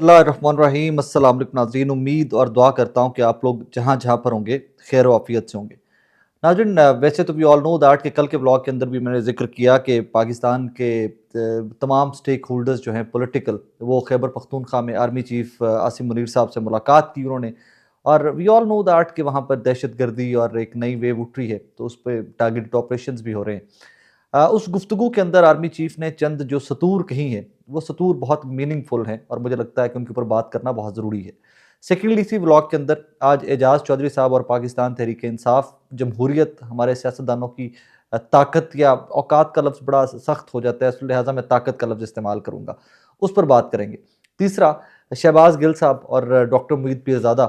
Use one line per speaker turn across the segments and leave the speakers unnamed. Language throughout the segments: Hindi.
बिस्मिल्लाहिर्रहमानिर्रहीम। अस्सलाम वालेकुम नाज़रीन, उम्मीद और दुआ करता हूँ कि आप लोग जहाँ जहाँ पर होंगे खैर व आफियत से होंगे। नाज़रीन, वैसे तो वी ऑल नो दैट कि कल के ब्लॉग के अंदर भी मैंने जिक्र किया कि पाकिस्तान के तमाम स्टेक होल्डर्स जो हैं पॉलिटिकल, वो खैबर पख्तूनख्वा में आर्मी चीफ आसिम मुनीर साहब से मुलाकात की उन्होंने। और वी ऑल नो दैट कि वहाँ पर दहशत गर्दी और एक नई वेव उठ रही है, तो उस पर टारगेटेड ऑपरेशंस भी हो रहे हैं। उस गुफ्तगू के अंदर आर्मी चीफ ने चंद जो सतूर कही हैं, वो सतूर बहुत मीनिंगफुल हैं और मुझे लगता है कि उनके ऊपर बात करना बहुत ज़रूरी है। सेकेंडली, इसी व्लॉग के अंदर आज एजाज चौधरी साहब और पाकिस्तान तहरीक इंसाफ, जमहूरियत, हमारे सियासतदानों की ताकत या औकात का लफ्ज़ बड़ा सख्त हो जाता है, इसलिए लिहाजा मैं ताकत का लफ्ज़ इस्तेमाल करूँगा, उस पर बात करेंगे। तीसरा, शहबाज गिल साहब और डॉक्टर मुईद पीरज़ादा,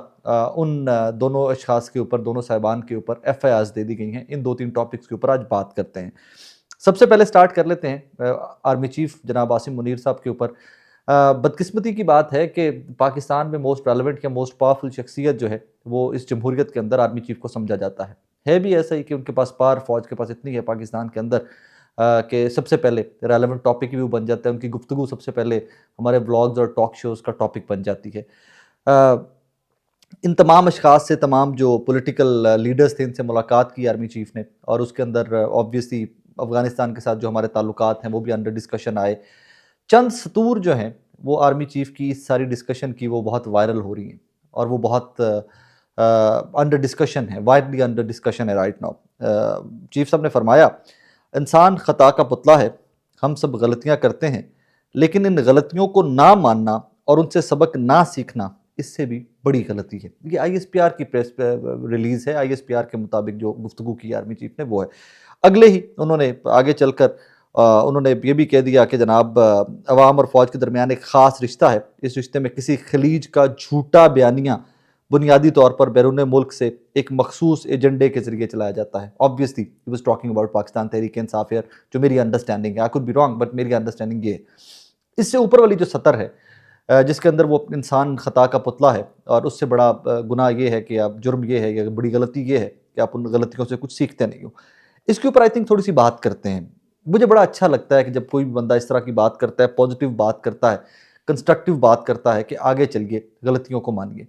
उन दोनों अशखास के ऊपर, दोनों साहिबान के ऊपर FIRs दे दी गई हैं। इन 2-3 टॉपिक्स के ऊपर आज बात करते हैं। सबसे पहले स्टार्ट कर लेते हैं आर्मी चीफ जनाब आसिम मुनीर साहब के ऊपर। बदकिस्मती की बात है कि पाकिस्तान में मोस्ट रेलेवेंट या मोस्ट पावरफुल शख्सियत जो है, वो इस जमहूरियत के अंदर आर्मी चीफ को समझा जाता है। भी ऐसा ही कि उनके पास पावर फौज के पास इतनी है पाकिस्तान के अंदर कि सबसे पहले रेलेवेंट टॉपिक भी वो बन जाता है, उनकी गुफ्तगू सबसे पहले हमारे व्लॉग्स और टॉक शोज़ का टॉपिक बन जाती है। अ, इन तमाम अशखास से, तमाम जो पॉलिटिकल लीडर्स थे, इनसे मुलाकात की आर्मी चीफ ने, और उसके अंदर ऑब्वियसली अफ़गानिस्तान के साथ जो हमारे ताल्लुकात हैं वो भी अंडर डिस्कशन आए। चंद सतूर जो हैं वो आर्मी चीफ की इस सारी डिस्कशन की वो बहुत वायरल हो रही हैं और वो बहुत अंडर डिस्कशन है, वाइडली अंडर डिस्कशन है राइट नाउ। चीफ साहब ने फरमाया, इंसान ख़ता का पुतला है, हम सब गलतियां करते हैं, लेकिन इन गलतियों को ना मानना और उनसे सबक ना सीखना, इससे भी बड़ी गलती है। ये ISPR की प्रेस रिलीज़ है, ISPR के मुताबिक जो गुफ्तगू की आर्मी चीफ ने वो है। अगले ही उन्होंने आगे चलकर उन्होंने ये भी कह दिया कि जनाब, अवाम और फ़ौज के दरमियान एक ख़ास रिश्ता है, इस रिश्ते में किसी खलीज का झूठा बयानिया बुनियादी तौर पर बैरून मुल्क से एक मखसूस एजेंडे के जरिए चलाया जाता है। Obviously he was talking about Pakistan Tehreek Insaf here, जो मेरी अंडरस्टैंडिंग है, I could be wrong but मेरी अंडरस्टैंडिंग ये है। इससे ऊपर वाली जो सतर है, जिसके अंदर वो इंसान खता का पुतला है, और उससे बड़ा गुनाह ये है कि आप, जुर्म ये है या बड़ी गलती ये है कि आप उन गलतियों से कुछ सीखते नहीं हो। इसके ऊपर आई थिंक थोड़ी सी बात करते हैं। मुझे बड़ा अच्छा लगता है कि जब कोई भी बंदा इस तरह की बात करता है, पॉजिटिव बात करता है, कंस्ट्रक्टिव बात करता है कि आगे चलिए, गलतियों को मानिए।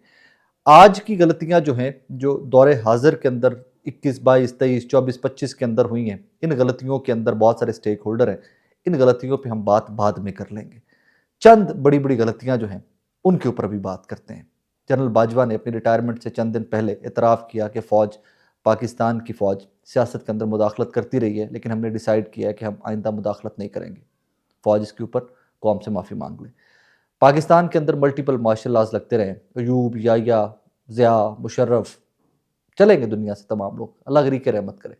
आज की गलतियां जो हैं, जो दौरे हाजिर के अंदर 21, 22, 23, 24, 25 के अंदर हुई हैं, इन गलतियों के अंदर बहुत सारे स्टेक होल्डर हैं। इन गलतियों पे हम बात बाद में कर लेंगे। चंद बड़ी बड़ी गलतियां जो हैं, उनके ऊपर भी बात करते हैं। जनरल बाजवा ने अपनी रिटायरमेंट से चंद दिन पहले इतराफ़ किया कि फ़ौज, पाकिस्तान की फ़ौज सियासत के अंदर मुदाखलत करती रही है, लेकिन हमने डिसाइड किया है कि हम आइंदा मुदाखलत नहीं करेंगे। फ़ौज इसके ऊपर कौम से माफ़ी मांग ले। पाकिस्तान के अंदर मल्टीपल मार्शल लॉज लगते रहे, अयूब, याया, ज़िया, मुशर्रफ, चलेंगे दुनिया से तमाम लोग, अल्लाह गरी के रहमत करे।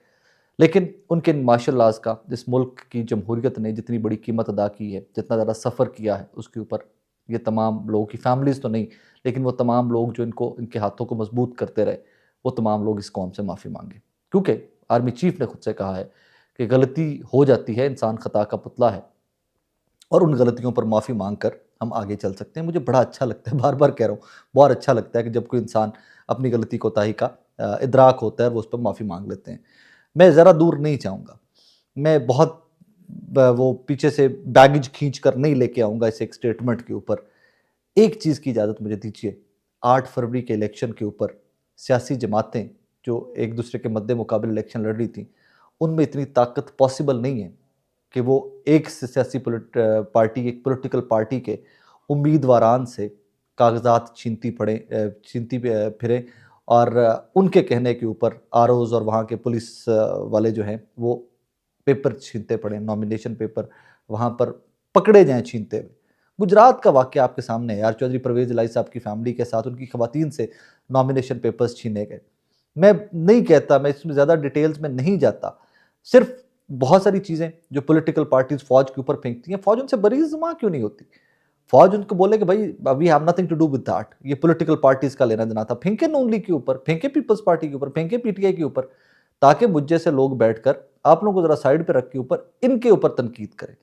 लेकिन उनके इन मार्शल लॉज का इस मुल्क की जमहूरियत ने जितनी बड़ी कीमत अदा की है, जितना ज़्यादा सफ़र किया है, उसके ऊपर ये तमाम लोगों की फैमिलीज़ तो नहीं, लेकिन वो तमाम लोग जो इनको, इनके हाथों को मजबूत करते रहे, वो तमाम लोग इस कौम से माफ़ी मांगे। क्योंकि आर्मी चीफ ने खुद से कहा है कि गलती हो जाती है, इंसान खता का पुतला है, और उन गलतियों पर माफ़ी मांग कर हम आगे चल सकते हैं। मुझे बड़ा अच्छा लगता है, बार बार कह रहा हूँ, बहुत अच्छा लगता है कि जब कोई इंसान अपनी गलती कोताही का इदराक होता है, वो उस पर माफ़ी मांग लेते हैं। मैं ज़रा दूर नहीं जाऊँगा, मैं बहुत वो पीछे से बैगेज खींच कर नहीं लेके आऊँगा इस एक स्टेटमेंट के ऊपर। एक चीज़ की इजाज़त मुझे दीजिए, 8 फरवरी के इलेक्शन के ऊपर सियासी जमातें जो एक दूसरे के मद्दे मुकाबले इलेक्शन लड़ रही थी, उनमें इतनी ताकत पॉसिबल नहीं है कि वो एक सियासी पार्टी, एक पॉलिटिकल पार्टी के उम्मीदवारान से कागजात छीनती फिरें, और उनके कहने के ऊपर ROs और वहाँ के पुलिस वाले जो हैं, वो पेपर छीनते पड़े, नॉमिनेशन पेपर वहाँ पर पकड़े जाएँ छीनते हुए। गुजरात का वाक़या आपके सामने है यार, चौधरी परवेज़ इलाही साहब की फैमिली के साथ उनकी ख़वातीन से नॉमिनेशन पेपर्स छीने गए। मैं नहीं कहता, मैं इसमें ज़्यादा डिटेल्स में नहीं जाता, सिर्फ़ बहुत सारी चीज़ें जो पॉलिटिकल पार्टीज़ फ़ौज के ऊपर फेंकती हैं, फ़ौज उनसे बरी-ज़ुबान क्यों नहीं होती? फ़ौज उनको बोले कि भाई we have nothing to do with that, ये पॉलिटिकल पार्टीज़ का लेना-देना था। फेंके नून लीग के ऊपर, फेंके पीपल्स पार्टी के ऊपर, फेंके PTI के ऊपर, ताकि मुझ जैसे लोग बैठकर आप लोगों को ज़रा साइड पे रख के ऊपर इनके ऊपर तनकीद करें।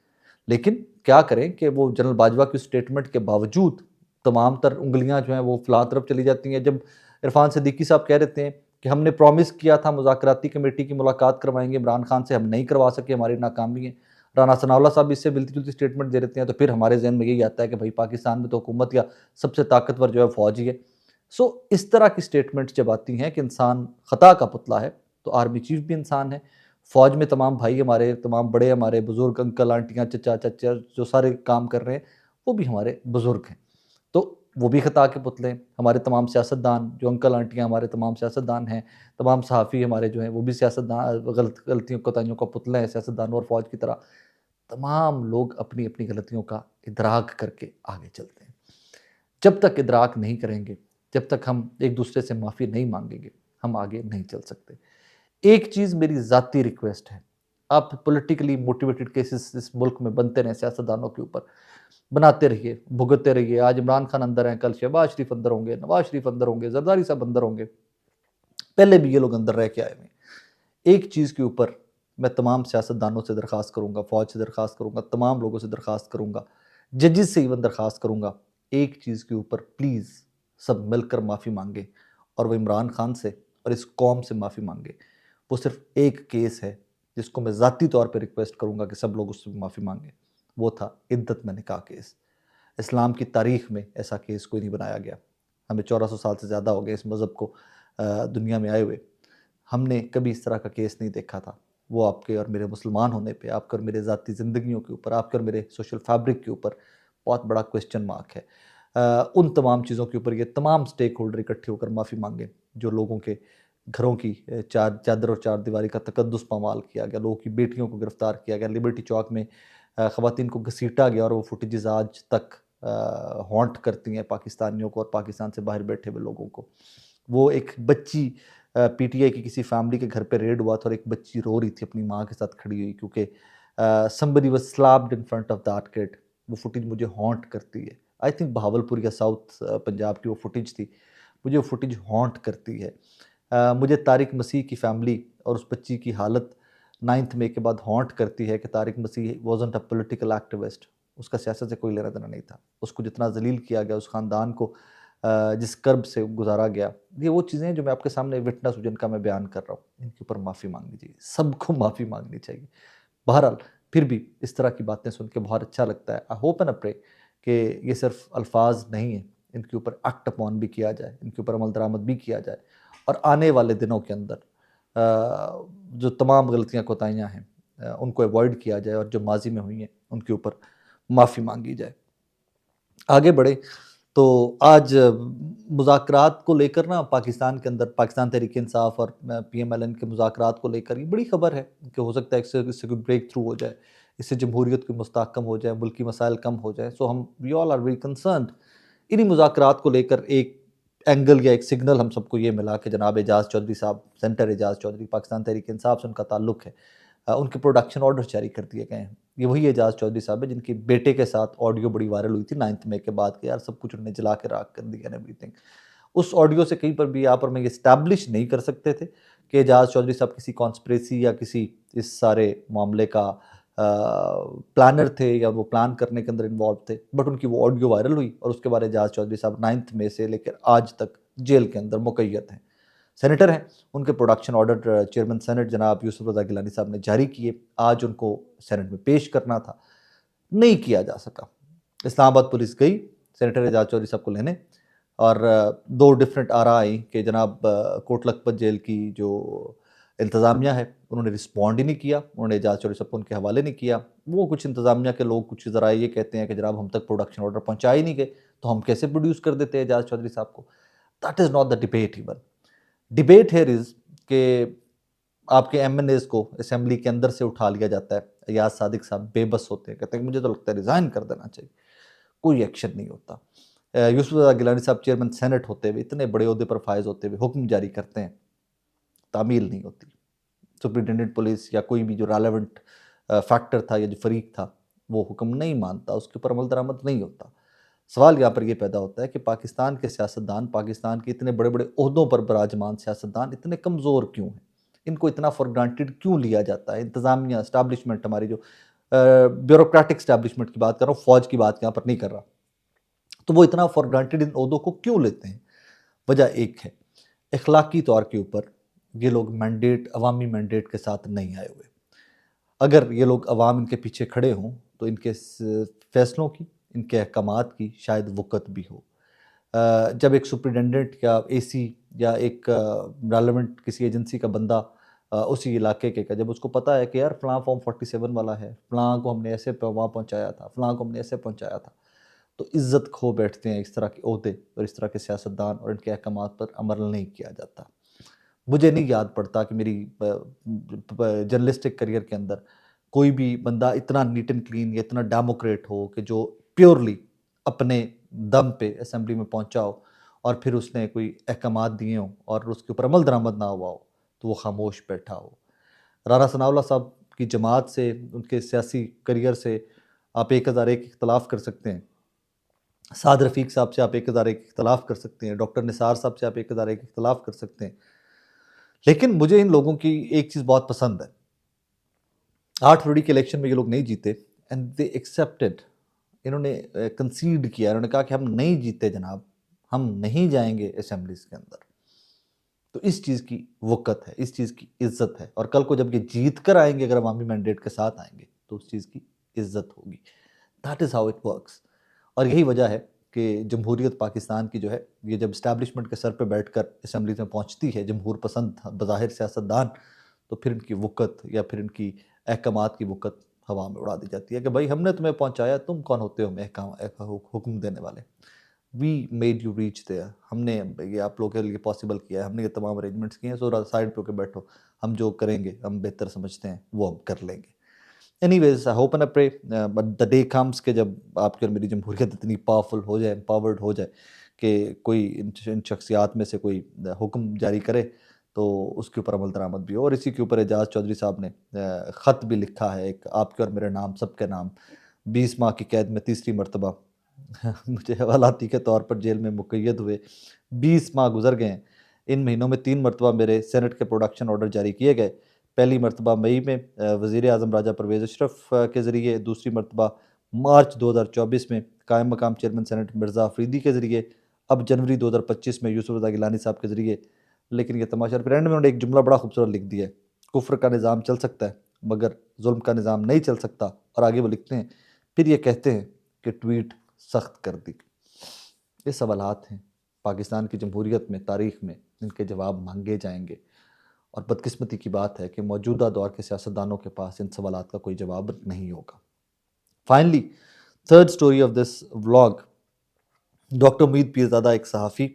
लेकिन क्या करें कि वो जनरल बाजवा की स्टेटमेंट के बावजूद तमाम तर उँगलियाँ जो हैं वो फ़लाँ तरफ चली जाती हैं। जब इरफान सिद्दीकी साहब कह देते हैं कि हमने प्रॉमिस किया था मुज़ाकराती कमेटी की मुलाकात करवाएँगे इमरान खान से, हम नहीं करवा सके, हमारी नाकामी है। राना सनाउल्लाह साहब इससे मिलती जुलती स्टेटमेंट दे देते हैं, तो फिर हमारे जहन में यही आता है कि भाई पाकिस्तान में तो हुकूमत या सबसे ताकतवर जो है फ़ौज ही है। सो इस तरह की स्टेटमेंट्स जब आती हैं कि इंसान ख़ता का पुतला है, तो आर्मी चीफ भी इंसान है, फ़ौज में तमाम भाई हमारे, तमाम बड़े हमारे बुज़ुर्ग, अंकल, आंटियाँ, चचा, चचा जो सारे काम कर रहे हैं, वो भी हमारे बुज़ुर्ग हैं। तो वो भी ख़ता के पुतले हैं। हमारे तमाम सियासतदान जो अंकल आंटियाँ हमारे तमाम सियासतदान हैं, तमाम सहाफ़ी हमारे जो हैं वो भी सियासतदान गलतियों कोताहियों का पुतला है सियासतदानों और फ़ौज की तरह। तमाम लोग अपनी-अपनी गलतियों का इदराक करके आगे चलते हैं। जब तक इदराक नहीं करेंगे, जब तक हम एक-दूसरे से माफ़ी नहीं माँगेंगे, हम आगे नहीं चल सकते। एक चीज़ मेरी ज़ाती रिक्वेस्ट है, आप पॉलिटिकली मोटिवेटेड केसेस इस मुल्क में बनते रहें सियासतदानों के ऊपर, बनाते रहिए, भुगतते रहिए। आज इमरान खान अंदर हैं, कल शहबाज शरीफ अंदर होंगे, नवाज़ शरीफ अंदर होंगे, ज़रदारी साहब अंदर होंगे। पहले भी ये लोग अंदर रह के आए हुए हैं। एक चीज़ के ऊपर मैं तमाम सियासतदानों से दरख्वास्त करूँगा, फ़ौज से दरख्वास्त करूँगा, तमाम लोगों से दरख्वास्त करूँगा, जजेस से इवन दरख्वास्त करूँगा, एक चीज़ के ऊपर प्लीज़ सब मिलकर माफ़ी माँगे और वो इमरान खान से और इस कौम से माफ़ी माँगे। वो सिर्फ एक केस है जिसको मैं ज़ाती तौर पे रिक्वेस्ट करूँगा कि सब लोग उससे माफ़ी माँगे। वो था इद्दत में निकाह केस। इस्लाम की तारीख़ में ऐसा केस कोई नहीं बनाया गया। हमें 1400 साल से ज़्यादा हो गए इस मज़हब को दुनिया में आए हुए। हमने कभी इस तरह का केस नहीं देखा था। वो आपके और मेरे मुसलमान होने पे, आपके और मेरे ज़ाती ज़िंदगियों के ऊपर, आपके और मेरे सोशल फैब्रिक के ऊपर बहुत बड़ा क्वेश्चन मार्क है। उन तमाम चीज़ों के ऊपर ये तमाम स्टेक होल्डर इकट्ठे होकर माफ़ी माँगे, जो लोगों के घरों की चार चादर और चारदीवारी का तकद्दुस पामाल किया गया, लोगों की बेटियों को गिरफ़्तार किया गया, लिबर्टी चौक में ख़वातीन को घसीटा गया और वो फुटेजेस आज तक हॉन्ट करती हैं पाकिस्तानियों को और पाकिस्तान से बाहर बैठे हुए लोगों को। वो एक बच्ची पीटीआई की किसी फैमिली के घर पे रेड हुआ था और एक बच्ची रो रही थी अपनी माँ के साथ खड़ी हुई क्योंकि somebody was slapped in front of that kid. वो फुटेज मुझे हॉन्ट करती है। आई थिंक बहावलपुर या साउथ पंजाब की वो फुटेज थी। मुझे वो फुटेज हॉन्ट करती है। मुझे तारिक मसीह की फैमिली और उस बच्ची की हालत 9th मई के बाद हॉन्ट करती है कि तारिक मसीह वाज़न्ट अ पॉलिटिकल एक्टिविस्ट। उसका सियासत से कोई लेना देना नहीं था। उसको जितना ज़लील किया गया, उस ख़ानदान को जिस कर्ब से गुज़ारा गया, ये वो चीज़ें हैं जो मैं आपके सामने विटनेस हूँ जिनका मैं बयान कर रहा हूँ। इनके ऊपर माफ़ी माँगनी चाहिए, सबको माफ़ी माँगनी चाहिए। बहरहाल फिर भी इस तरह की बातें सुन के बहुत अच्छा लगता है। I hope and I pray कि ये सिर्फ़ अल्फ़ाज़ नहीं हैं, इनके ऊपर एक्ट अपॉन भी किया जाए, इनके ऊपर अमल दरामद भी किया जाए और आने वाले दिनों के अंदर जो तमाम गलतियाँ कोताहियाँ हैं उनको अवॉइड किया जाए और जो माज़ी में हुई हैं, उनके ऊपर माफ़ी माँगी जाए। आगे बढ़े तो आज मुज़ाकरात को लेकर ना पाकिस्तान के अंदर पाकिस्तान तहरीक-ए-इंसाफ और पीएमएलएन के मुज़ाकरात को लेकर ये बड़ी ख़बर है कि हो सकता है इससे कोई ब्रेक थ्रू हो जाए, इससे जमहूरियत की मुस्तहकम हो जाए, मुल्की मसाइल कम हो जाए। सो हम we all are very concerned. इन्हीं मुज़ाकरात को लेकर एक एंगल या एक सिग्नल हम सबको ये मिला कि जनाब एजाज़ चौधरी साहब, सेनेटर एजाज़ चौधरी पाकिस्तान तहरीक-ए-इंसाफ से उनका ताल्लुक़ है। उनके प्रोडक्शन ऑर्डर जारी कर दिए गए हैं। ये वही एजाज़ चौधरी साहब है जिनके बेटे के साथ ऑडियो बड़ी वायरल हुई थी 9th मई के बाद कि यार सब कुछ उन्होंने जला के राख कर दिया एंड एवरीथिंग। उस ऑडियो से कहीं पर भी आप और मैं ये एस्टैब्लिश नहीं कर सकते थे कि एजाज़ चौधरी साहब किसी कॉन्स्पिरेसी या किसी इस सारे मामले का प्लानर थे या वो प्लान करने के अंदर इन्वॉल्व थे। बट उनकी वो ऑडियो वायरल हुई और उसके बाद एजाज़ चौधरी साहब 9th मई से लेकर आज तक जेल के अंदर मुक़य्यद हैं। सेनेटर हैं, उनके प्रोडक्शन ऑर्डर चेयरमैन सेनेट जनाब यूसुफ रज़ा गिलानी साहब ने जारी किए। आज उनको सेनेट में पेश करना था, नहीं किया जा सका। इस्लामाबाद पुलिस गई सेनेटर एजाज चौधरी साहब को लेने और दो डिफरेंट आरा आई कि जनाब कोट लखपत जेल की जो इंतज़ामिया है उन्होंने रिस्पॉन्ड ही नहीं किया, उन्होंने एजाज चौधरी साहब को उनके हवाले नहीं किया। वो कुछ इंतज़ामिया के लोग कुछ ज़रा ये कहते हैं कि जनाब हम तक प्रोडक्शन ऑर्डर पहुँचा ही नहीं गए, तो हम कैसे प्रोड्यूस कर देते एजाज चौधरी साहब को। That is not the debate even. Debate here is कि आपके एमएनएज़ को असेंबली के अंदर से उठा लिया जाता है। अयाज सादिक साहब बेबस होते हैं, कहते हैं कि मुझे तो लगता है रिज़ाइन कर देना चाहिए। कोई एक्शन नहीं होता। यूसुफ रज़ा गिलानी साहब चेयरमैन सेनेट होते हुए, इतने बड़े ओहदे पर फाइज़ होते हुए हुक्म जारी करते हैं, तामील नहीं होती। सुपरिटेंडेंट पुलिस या कोई भी जो रेलेवेंट फैक्टर था या जो फरीक था, वो हुक्म नहीं मानता, उसके ऊपर अमल दरामद नहीं होता। सवाल यहाँ पर ये पैदा होता है कि पाकिस्तान के सियासतदान, पाकिस्तान के इतने बड़े-बड़े ओहदों पर विराजमान सियासतदान इतने कमज़ोर क्यों हैं? इनको इतना फॉर ग्रांटेड क्यों लिया जाता है? इंतज़ामिया, एस्टैब्लिशमेंट हमारी जो ब्यूरोक्रेटिक एस्टैब्लिशमेंट की बात कर रहा हूँ, फ़ौज की बात यहाँ पर नहीं कर रहा। तो वो इतना फॉर ग्रांटेड इन ओहदों को क्यों लेते हैं? वजह एक है, इखलाकी तौर के ऊपर ये लोग मैंडेट अवामी मैंडेट के साथ नहीं आए हुए। अगर ये लोग अवाम इनके पीछे खड़े हों तो इनके फैसलों की, इनके अहकामात की शायद वक़्त भी हो। जब एक सुपरिटेंडेंट या एसी या एक रेलेवेंट किसी एजेंसी का बंदा उसी इलाके के का जब उसको पता है कि यार फ़लाँ फॉर्म 47 वाला है, फ़लाँ को हमने ऐसे वहाँ पहुँचाया था, फ़लाँ को हमने ऐसे पहुँचाया था, तो इज़्ज़त खो बैठते हैं इस तरह के ओहदे और इस तरह के सियासतदान और इनके अहकामात पर अमल नहीं किया जाता। मुझे नहीं याद पड़ता कि मेरी जर्नलिस्टिक करियर के अंदर कोई भी बंदा इतना नीट एंड क्लीन या इतना डेमोक्रेट हो कि जो प्योरली अपने दम पे असेंबली में पहुंचा हो और फिर उसने कोई अहकामात दिए हों और उसके ऊपर अमल दरामद ना हुआ हो तो वो खामोश बैठा हो। राना सनाउल्लाह साहब की जमात से, उनके सियासी करियर से आप 1001 इख्तलाफ कर सकते हैं, साद रफ़ीक साहब से आप 1001 इख्तलाफ कर सकते हैं, डॉक्टर निसार साहब से आप 1001 इख्तलाफ कर सकते हैं, लेकिन मुझे इन लोगों की एक चीज़ बहुत पसंद है। 8 फरवरी के इलेक्शन में ये लोग नहीं जीते एंड दे एक्सेप्टेड, इन्होंने कंसीड किया, इन्होंने कहा कि हम नहीं जीते जनाब, हम नहीं जाएंगे असेंबलीज के अंदर। तो इस चीज़ की वक़्त है, इस चीज़ की इज्जत है और कल को जब ये जीत कर आएंगे, अगर अवामी मैंडेट के साथ आएंगे तो उस चीज़ की इज्जत होगी। That is how it works. और यही वजह है कि जमहूरियत पाकिस्तान की जो है, ये जब इस्टेब्लिशमेंट के सर पे बैठकर असेंबलीज में पहुंचती है जमहूर पसंद बज़ाहिर सियासतदान, तो फिर इनकी वक़्त या फिर इनकी अहकामात की वक़्त हवा में उड़ा दी जाती है कि भाई हमने तुम्हें पहुंचाया, तुम कौन होते हो हमें हुक्म देने वाले। We made you reach there, हमने ये आप लोगों के लिए पॉसिबल किया है, हमने ये तमाम अरेंजमेंट्स किए हैं, सो साइड पे होकर बैठो, हम जो करेंगे हम बेहतर समझते हैं वो हम कर लेंगे। Anyways I hope and I pray but the day comes कि जब आपकी और मेरी जमहूरियत इतनी पावरफुल हो जाए, एम्पावर्ड हो जाए कि कोई इन शख्सियात में से कोई हुक्म जारी करे तो उसके ऊपर अमल दरामद भी हो। और इसी के ऊपर एजाज चौधरी साहब ने ख़त भी लिखा है, एक आपके और मेरे नाम सबके नाम, 20 माह की कैद में तीसरी मरतबा मुझे हवालाती के तौर पर जेल में मुक़य्यद हुए 20 माह गुजर गए हैं। इन महीनों में 3 मरतबा मेरे सेनेट के प्रोडक्शन ऑर्डर जारी किए गए। पहली मरतबा मई में वज़ीर आज़म राजा परवेज़ अशरफ के ज़रिए, दूसरी मरतबा मार्च 2024 में कायम मकाम चेयरमैन सेनेट मिर्ज़ा अफरीदी के ज़रिए, अब जनवरी 2025 में यूसुफ रज़ा गिलानी साहब के ज़रिए। लेकिन ये तमाशा, फिर एंड में उन्होंने एक जुमला बड़ा खूबसूरत लिख दिया है, कुफ्र का निज़ाम चल सकता है मगर जुल्म का निज़ाम नहीं चल सकता। और आगे वो लिखते हैं, फिर ये कहते हैं कि ट्वीट सख्त कर दी। ये सवालात हैं, पाकिस्तान की जमहूरियत में, तारीख़ में इनके जवाब मांगे जाएंगे और बदकिस्मती की बात है कि मौजूदा दौर के सियासतदानों के पास इन सवालात का कोई जवाब नहीं होगा। Finally, third story of this vlog, doctor उम्मीद पीरज़ादा एक सहाफ़ी,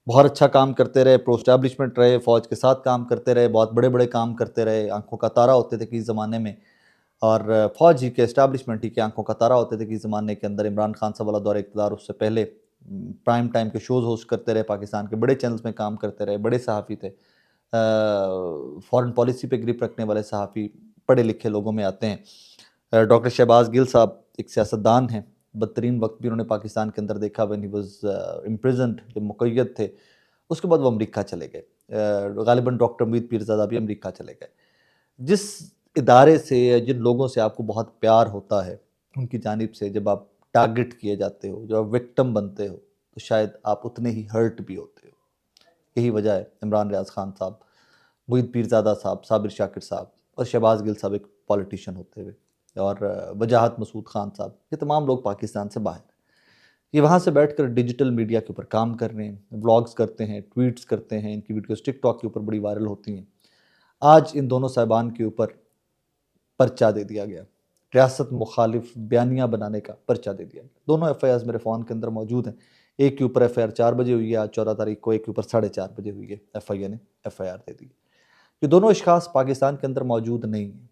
बहुत अच्छा काम करते रहे, प्रो एस्टैब्लिशमेंट रहे, फ़ौज के साथ काम करते रहे, बहुत बड़े बड़े काम करते रहे, आंखों का तारा होते थे किसी ज़माने में। और फ़ौज ही के एस्टैब्लिशमेंट ही के आंखों का तारा होते थे किसी ज़माने के अंदर। इमरान खान साहब वाला दौर इक़्तिदार, उससे पहले प्राइम टाइम के शोज़ होस्ट करते रहे, पाकिस्तान के बड़े चैनल्स में काम करते रहे, बड़े सहाफ़ी थे। फ़ॉरेन पॉलिसी पे ग्रिप रखने वाले सहाफ़ी पढ़े लिखे लोगों में आते हैं। डॉक्टर शहबाज गिल साहब एक सियासतदान हैं, बदतरीन वक्त भी उन्होंने पाकिस्तान के अंदर देखा व्हेन ही वाज इम्प्रिजन्ड, जब मुक़य्यद थे। उसके बाद वो अमेरिका चले गए। गालिबन डॉक्टर उम्मीद पीरज़ादा भी अमेरिका चले गए। जिस इदारे से या जिन लोगों से आपको बहुत प्यार होता है, उनकी जानिब से जब आप टारगेट किए जाते हो, जब आप विक्टिम बनते हो, तो शायद आप उतने ही हर्ट भी होते हो। यही वजह है इमरान रियाज़ खान साहब, मुईद पीरज़ादा साहब, साबिर शाकिर साहब और शहबाज गिल साहब एक पॉलिटिशियन होते हुए, और वजाहत मसूद खान साहब, ये तमाम लोग पाकिस्तान से बाहर। ये वहाँ से बैठकर डिजिटल मीडिया के ऊपर काम कर रहे हैं, व्लॉग्स करते हैं, ट्वीट्स करते हैं, इनकी वीडियोस टिकटॉक के ऊपर बड़ी वायरल होती हैं। आज इन दोनों साहिबान के ऊपर पर्चा दे दिया गया, रियासत मुखालिफ बयानिया बनाने का पर्चा दे दिया गया। दोनों एफआईआर मेरे फ़ोन के अंदर मौजूद हैं। एक के ऊपर एफआईआर 4 बजे हुई है आज 14 तारीख को, एक के ऊपर 4:30 बजे हुई है, एफआईए ने एफआईआर दे दी। ये दोनों अशखास पाकिस्तान के अंदर मौजूद नहीं हैं,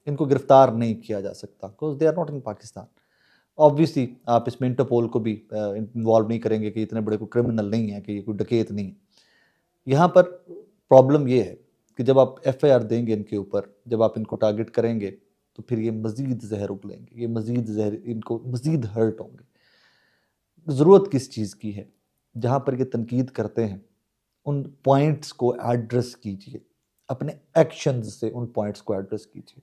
इनको गिरफ्तार नहीं किया जा सकता because they are not in Pakistan. Obviously आप इसमें इंटरपोल को भी इन्वॉल्व नहीं करेंगे कि इतने बड़े कोई क्रिमिनल नहीं है, कि ये कोई डकैत नहीं है। यहाँ पर प्रॉब्लम ये है कि जब आप एफआईआर देंगे इनके ऊपर, जब आप इनको टारगेट करेंगे, तो फिर ये मज़ीद जहर उगलेंगे, ये मज़ीद जहर, इनको मज़ीद हर्ट होंगे। ज़रूरत किस चीज़ की है? जहाँ पर ये तनकीद करते हैं, उन पॉइंट्स को एड्रेस कीजिए, अपने एक्शंस से उन पॉइंट्स को एड्रेस कीजिए।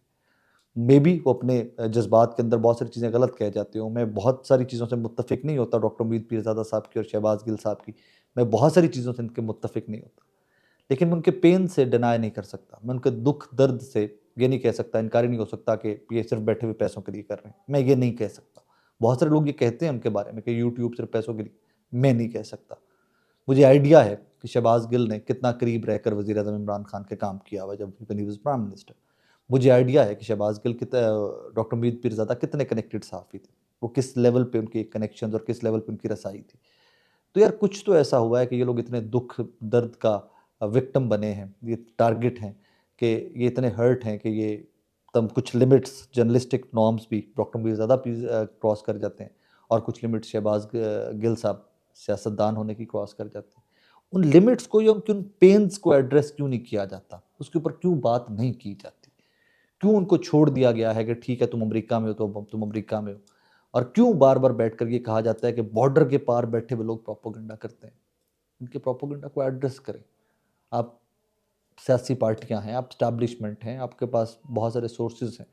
मे बी वो अपने जज्बात के अंदर बहुत सारी चीज़ें गलत कह जाते हो, मैं बहुत सारी चीज़ों से मुत्तफ़िक नहीं होता डॉक्टर उम्मीद पीरज़ादा साहब की और शहबाज गिल साहब की, मैं बहुत सारी चीज़ों से इनके मुत्तफ़िक नहीं होता, लेकिन मैं उनके पेन से डिनाई नहीं कर सकता, मैं उनके दुख दर्द से ये नहीं कह सकता, इनकार ही नहीं हो सकता कि ये सिर्फ बैठे हुए पैसों के लिए कर रहे हैं। मैं ये नहीं कह सकता। बहुत सारे लोग ये कहते हैं उनके बारे में कि यूट्यूब सिर्फ पैसों के लिए, मैं नहीं कह सकता। मुझे आइडिया है कि शहबाज गिल ने कितना करीब रहकर वज़ीर आज़म इमरान खान के काम किया हुआ जब ही वॉज प्राइम मिनिस्टर। मुझे आइडिया है कि शहबाज गिल डॉक्टर उम्मीद पीरज़ादा कितने कनेक्टेड सहाफ़ी थे, वो किस लेवल पे उनके कनेक्शंस और किस लेवल पे उनकी रसाई थी। तो यार कुछ तो ऐसा हुआ है कि ये लोग इतने दुख दर्द का विक्टिम बने हैं, ये टारगेट हैं कि ये इतने हर्ट हैं कि ये तब कुछ लिमिट्स जर्नलिस्टिक नॉर्म्स भी डॉक्टर मीरज़ादा क्रॉस कर जाते हैं और कुछ लिमिट्स शहबाज गिल साहब सियासतदान होने की क्रॉस कर जाते हैं। उन लिमिट्स को या उन पेन्स को एड्रेस क्यों नहीं किया जाता, उसके ऊपर क्यों बात नहीं की जाती, क्यों उनको छोड़ दिया गया है कि ठीक है तुम अमेरिका में हो तो तुम अमेरिका में हो, और क्यों बार बार बैठ कर ये कहा जाता है कि बॉर्डर के पार बैठे हुए लोग प्रोपोगंडा करते हैं। इनके प्रोपोगंडा को एड्रेस करें। आप सियासी पार्टियां हैं, आप स्टैब्लिशमेंट हैं, आपके पास बहुत सारे सोर्सेज हैं।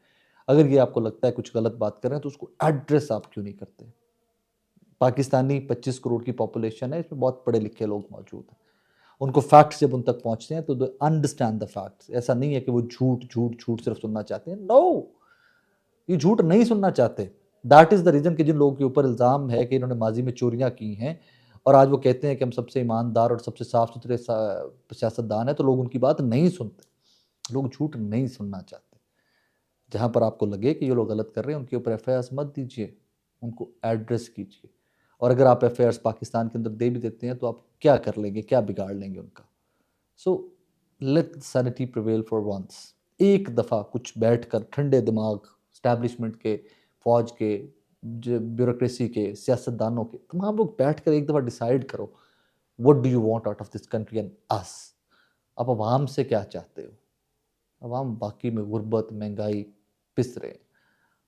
अगर ये आपको लगता है कुछ गलत बात कर रहे हैं तो उसको एड्रेस आप क्यों नहीं करते। पाकिस्तानी 25 करोड़ की पॉपुलेशन है, इसमें बहुत पढ़े लिखे लोग मौजूद हैं। उनको फैक्ट्स जब उन तक पहुंचते हैं तो दे अंडरस्टैंड द फैक्ट्स। ऐसा नहीं है कि वो झूठ झूठ झूठ सिर्फ सुनना चाहते हैं। नो, ये झूठ नहीं सुनना चाहते। दैट इज द रीजन कि जिन लोगों के ऊपर इल्ज़ाम है कि इन्होंने माजी में चोरियां की हैं और आज वो कहते हैं कि हम सबसे ईमानदार और सबसे साफ सुथरे सियासतदान हैं, तो लोग उनकी बात नहीं सुनते। लोग झूठ नहीं सुनना चाहते। जहां पर आपको लगे कि ये लोग गलत कर रहे हैं उनके ऊपर एफ मत दीजिए, उनको एड्रेस कीजिए। और अगर आप एफ पाकिस्तान के अंदर दे भी देते हैं तो आप क्या कर लेंगे, क्या बिगाड़ लेंगे उनका। So let sanity prevail for once. एक दफ़ा कुछ बैठकर ठंडे दिमाग स्टैब्लिशमेंट के, फौज के, ब्यूरोक्रेसी के, सियासतदानों के तमाम लोग बैठकर एक दफ़ा डिसाइड करो what do you want out of this country and us. आप अवाम से क्या चाहते हो। अवाम बाकी में गुर्बत महंगाई पिस रहे हैं।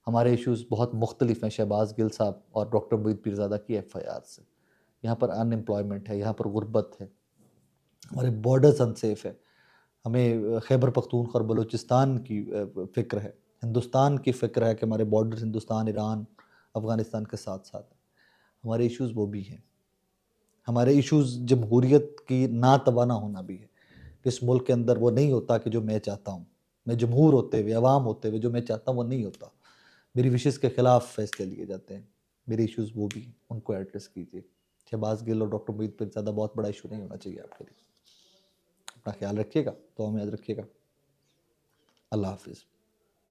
हमारे इश्यूज़ बहुत मुख्तलिफ हैं शहबाज गिल साहब और डॉक्टर मुईद पीरज़ादा की FIR से। यहाँ पर अनएम्प्लॉयमेंट है, यहाँ पर गुर्बत है, हमारे बॉर्डर्स अनसेफ है, हमें खैबर पख्तूनख्वा और बलूचिस्तान की फ़िक्र है, हिंदुस्तान की फ़िक्र है कि हमारे बॉर्डर्स हिंदुस्तान, ईरान, अफ़गानिस्तान के साथ साथ हैं। हमारे इश्यूज़ वो भी हैं। हमारे इश्यूज़ जमहूरियत की नातवाना होना भी है। इस मुल्क के अंदर वो नहीं होता कि जो मैं चाहता हूँ। मैं जमहूर होते हुए, अवाम होते हुए जो मैं चाहता हूँ वो नहीं होता। मेरी विशेज़ के ख़िलाफ़ फ़ैसले लिए जाते हैं। मेरे इश्यूज़ वो भी हैं, उनको एड्रेस कीजिए। शहबाज गिल और डॉक्टर मुईद पीरज़ादा बहुत बड़ा इशू नहीं होना चाहिए आपके लिए। अपना ख्याल रखिएगा, दुआ में याद रखिएगा। अल्लाह हाफ़िज़।